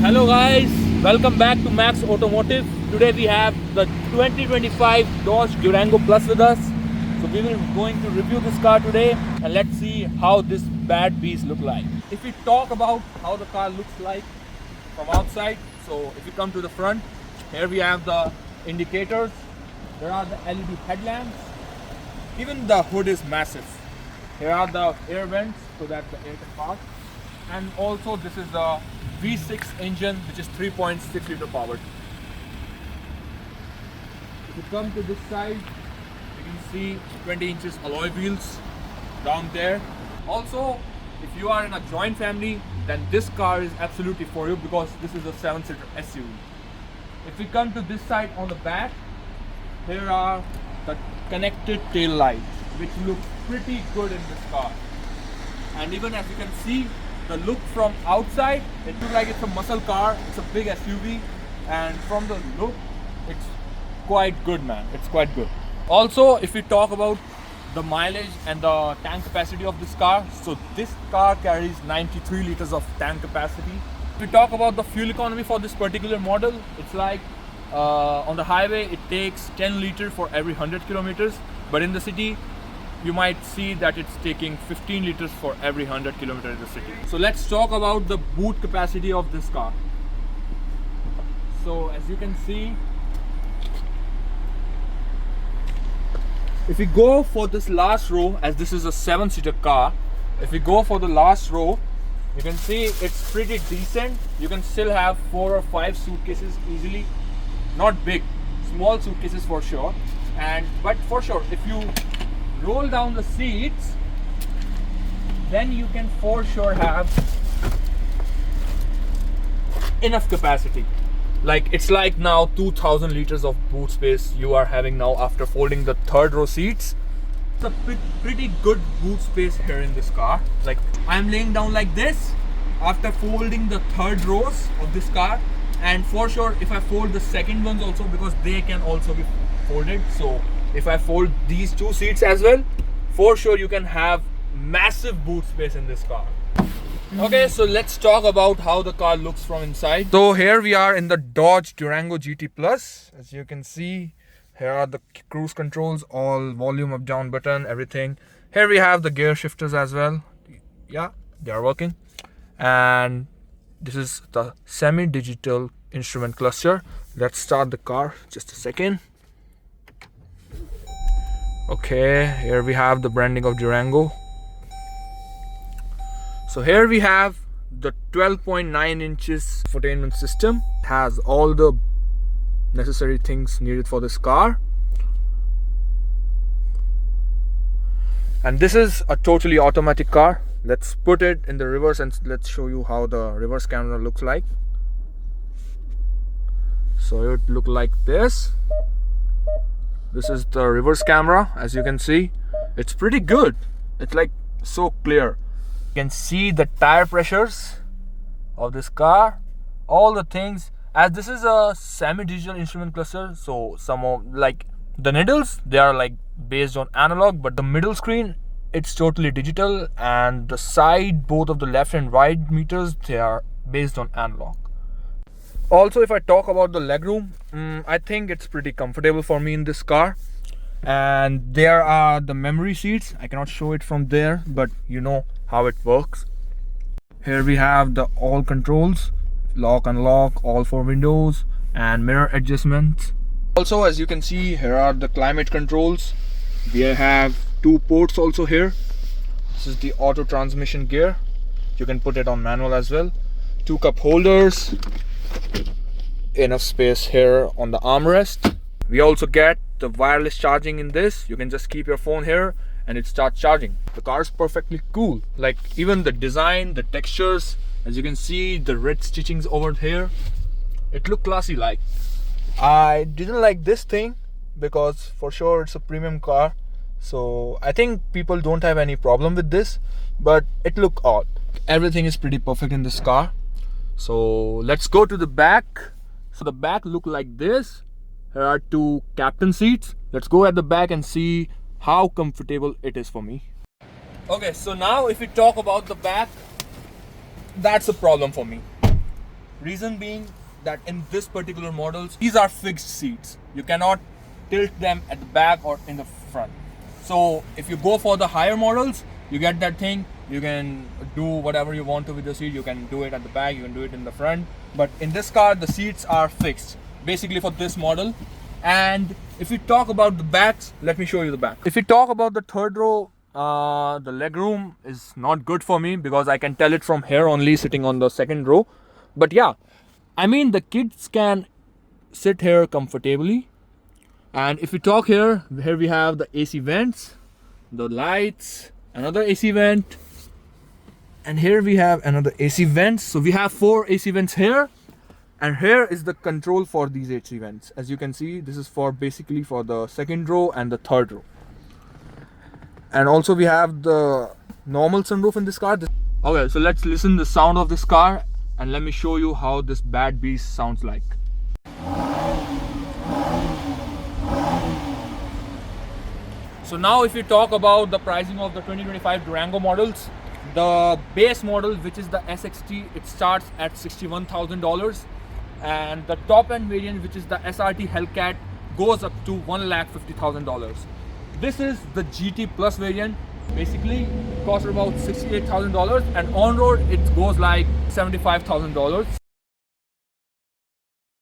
Hello guys, welcome back to Max Automotive. Today we have the 2025 Dodge Durango Plus with us. So we will be going to review this car today and let's see how this bad beast look like. If we talk about how the car looks like from outside, so if you come to the front, here we have the indicators. There are the LED headlamps. Even the hood is massive. Here are the air vents so that the air can pass. And also this is the V6 engine which is 3.6 liter powered. If you come to this side, you can see 20 inches alloy wheels down there. Also, if you are in a joint family, then this car is absolutely for you because this is a 7-seater SUV. If we come to this side on the back, here are the connected tail lights which look pretty good in this car. And even as you can see, the look from outside, it looks like it's a muscle car, it's a big SUV, and from the look, it's quite good, man. It's quite good. Also, if we talk about the mileage and the tank capacity of this car, so this car carries 93 liters of tank capacity. If we talk about the fuel economy for this particular model, it's like on the highway, it takes 10 liters for every 100 kilometers, but in the city, you might see that it's taking 15 liters for every 100 kilometers in the city. So let's talk about the boot capacity of this car. So as you can see, if we go for this last row, as this is a 7-seater car, if we go for the last row, you can see it's pretty decent. You can still have 4 or 5 suitcases easily. Not big, small suitcases for sure. But for sure, if you roll down the seats, then you can for sure have enough capacity. Like it's like now 2000 liters of boot space you are having now after folding the third row seats. It's a pretty good boot space here in this car. Like I'm laying down like this after folding the third rows of this car, and for sure if I fold the second ones also, because they can also be folded, so if I fold these 2 seats as well, for sure you can have massive boot space in this car. Okay, so let's talk about how the car looks from inside. So here we are in the Dodge Durango GT Plus. As you can see, here are the cruise controls, all volume up down button, everything. Here we have the gear shifters as well. Yeah, they are working. And this is the semi-digital instrument cluster. Let's start the car, just a second. Okay, here we have the branding of Durango. So here we have the 12.9 inches infotainment system. It has all the necessary things needed for this car. And this is a totally automatic car. Let's put it in the reverse and let's show you how the reverse camera looks like. So it looks like this. This is the reverse camera. As you can see, it's pretty good. It's like so clear. You can see the tire pressures of this car, all the things. As this is a semi-digital instrument cluster, so some of like the needles, they are like based on analog, but the middle screen, it's totally digital, and the side, both of the left and right meters, they are based on analog. Also, if I talk about the legroom, I think it's pretty comfortable for me in this car. And there are the memory seats. I cannot show it from there, but you know how it works. Here we have the all controls, lock, unlock, all 4 windows, and mirror adjustments. Also, as you can see, here are the climate controls. We have 2 ports also here. This is the auto transmission gear. You can put it on manual as well. 2 cup holders. Enough space here on the armrest. We also get the wireless charging in this. You can just keep your phone here and it starts charging. The car is perfectly cool. Like even the design, the textures, as you can see, the red stitchings over here, it look classy. Like I didn't like this thing because for sure it's a premium car, so I think people don't have any problem with this, but it look odd. Everything is pretty perfect in this car. So let's go to the back. So the back look like this. Here are 2 captain seats. Let's go at the back and see how comfortable it is for me. Okay, so now if we talk about the back, that's a problem for me. Reason being that in this particular models, these are fixed seats. You cannot tilt them at the back or in the front. So if you go for the higher models, you get that thing. You can do whatever you want to with the seat. You can do it at the back, you can do it in the front. But in this car, the seats are fixed, basically for this model. And if we talk about the backs, let me show you the back. If we talk about the third row, the leg room is not good for me because I can tell it from here only sitting on the second row. But yeah, I mean, the kids can sit here comfortably. And if we talk here we have the AC vents, the lights, another AC vent, and here we have another AC vent. So we have 4 AC vents here, and here is the control for these AC vents. As you can see, this is for basically for the second row and the third row. And also we have the normal sunroof in this car. Okay, so let's listen the sound of this car and let me show you how this bad beast sounds like. So now if we talk about the pricing of the 2025 Durango models, the base model, which is the SXT, it starts at $61,000, and the top end variant, which is the SRT Hellcat, goes up to $150,000. This is the GT Plus variant. Basically costs about $68,000, and on road it goes like $75,000.